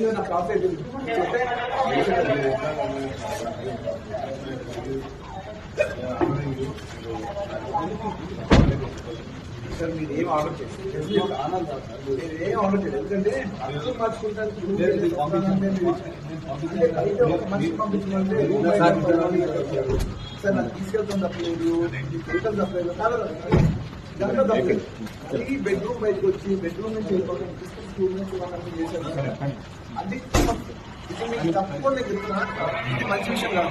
నా profit sir మీరు ఏం ఆర్డర్ చేయండి ఆనందం మీరు ఏం ఆర్డర్ చేయండి ఎందుకంటే అర్థం మార్చుకుంటానికి ఒక మనిషి పంపించమంటే సార్ నాకు తీసుకెళ్తాం తప్పలేదు వెళ్తాం తప్పలేదు దాంట్లో తప్పలేదు అది బెడ్రూమ్ బయటకు వచ్చి బెడ్రూమ్ నుంచి వెళ్ళిపోతాం స్కూల్ నుంచి చేశారు అది ఇప్పుడు మీకు తప్పకుండా చెప్తున్నా మంచి విషయం కాదు